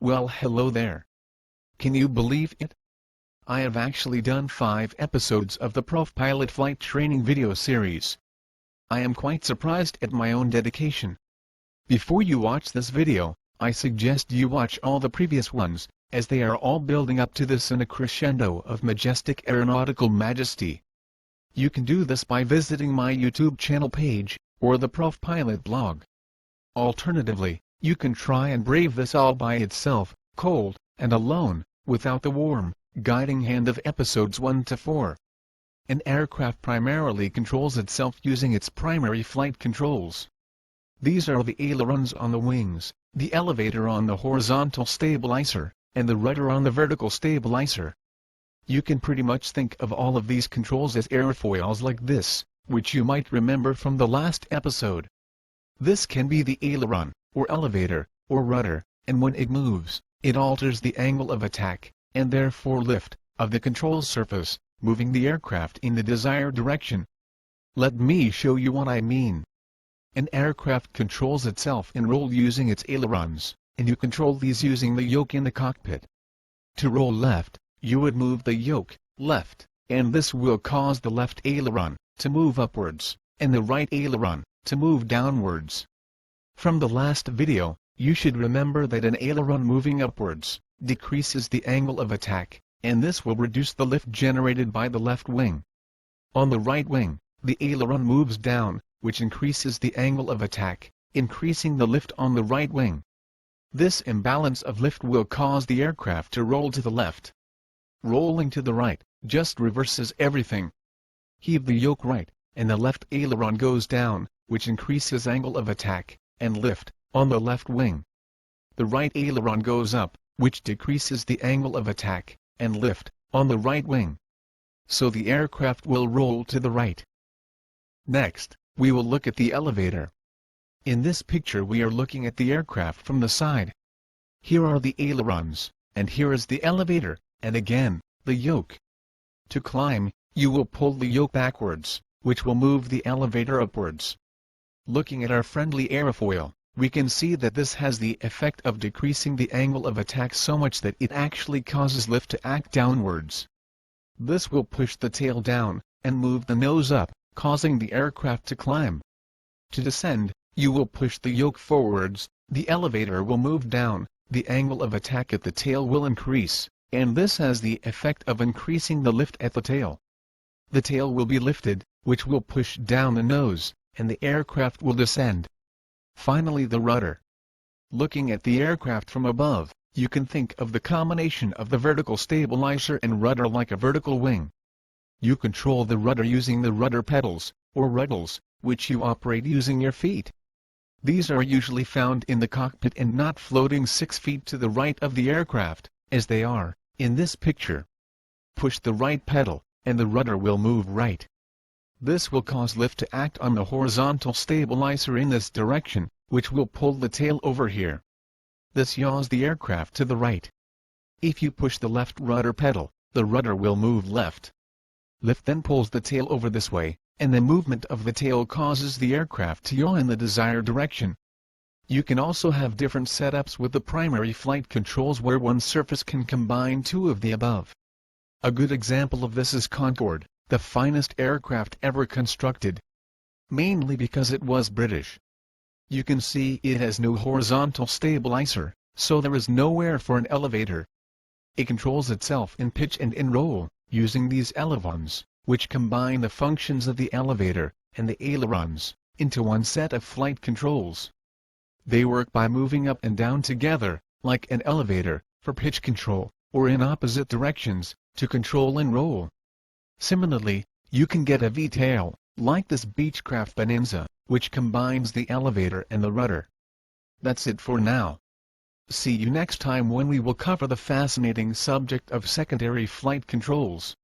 Well, hello there. Can you believe it? I have actually done 5 episodes of the profpilot flight training video series. I am quite surprised at my own dedication. Before you watch this video, I suggest you watch all the previous ones, as they are all building up to this in a crescendo of majestic aeronautical majesty. You can do this by visiting my YouTube channel page, or the profpilot blog. Alternatively, you can try and brave this all by itself, cold, and alone, without the warm, guiding hand of episodes 1 to 4. An aircraft primarily controls itself using its primary flight controls. These are the ailerons on the wings, the elevator on the horizontal stabilizer, and the rudder on the vertical stabilizer. You can pretty much think of all of these controls as airfoils like this, which you might remember from the last episode. This can be the aileron, or elevator, or rudder, and when it moves, it alters the angle of attack, and therefore lift, of the control surface, moving the aircraft in the desired direction. Let me show you what I mean. An aircraft controls itself in roll using its ailerons, and you control these using the yoke in the cockpit. To roll left, you would move the yoke left, and this will cause the left aileron to move upwards, and the right aileron to move downwards. From the last video, you should remember that an aileron moving upwards decreases the angle of attack, and this will reduce the lift generated by the left wing. On the right wing, the aileron moves down, which increases the angle of attack, increasing the lift on the right wing. This imbalance of lift will cause the aircraft to roll to the left. Rolling to the right just reverses everything. Heave the yoke right, and the left aileron goes down, which increases angle of attack and lift on the left wing. The right aileron goes up, which decreases the angle of attack and lift on the right wing. So the aircraft will roll to the right. Next, we will look at the elevator. In this picture we are looking at the aircraft from the side. Here are the ailerons, and here is the elevator, and again, the yoke. To climb, you will pull the yoke backwards, which will move the elevator upwards. Looking at our friendly airfoil, we can see that this has the effect of decreasing the angle of attack so much that it actually causes lift to act downwards. This will push the tail down, and move the nose up, causing the aircraft to climb. To descend, you will push the yoke forwards, the elevator will move down, the angle of attack at the tail will increase, and this has the effect of increasing the lift at the tail. The tail will be lifted, which will push down the nose, and the aircraft will descend. Finally, the rudder. Looking at the aircraft from above, you can think of the combination of the vertical stabilizer and rudder like a vertical wing. You control the rudder using the rudder pedals, or ruddles, which you operate using your feet. These are usually found in the cockpit and not floating 6 feet to the right of the aircraft, as they are in this picture. Push the right pedal, and the rudder will move right. This will cause lift to act on the horizontal stabilizer in this direction, which will pull the tail over here. This yaws the aircraft to the right. If you push the left rudder pedal, the rudder will move left. Lift then pulls the tail over this way, and the movement of the tail causes the aircraft to yaw in the desired direction. You can also have different setups with the primary flight controls where one surface can combine 2 of the above. A good example of this is Concorde, the finest aircraft ever constructed. Mainly because it was British. You can see it has no horizontal stabilizer, so there is nowhere for an elevator. It controls itself in pitch and in roll, using these elevons, which combine the functions of the elevator and the ailerons into one set of flight controls. They work by moving up and down together, like an elevator, for pitch control, or in opposite directions, to control and roll. Similarly, you can get a V-tail, like this Beechcraft Bonanza, which combines the elevator and the rudder. That's it for now. See you next time when we will cover the fascinating subject of secondary flight controls.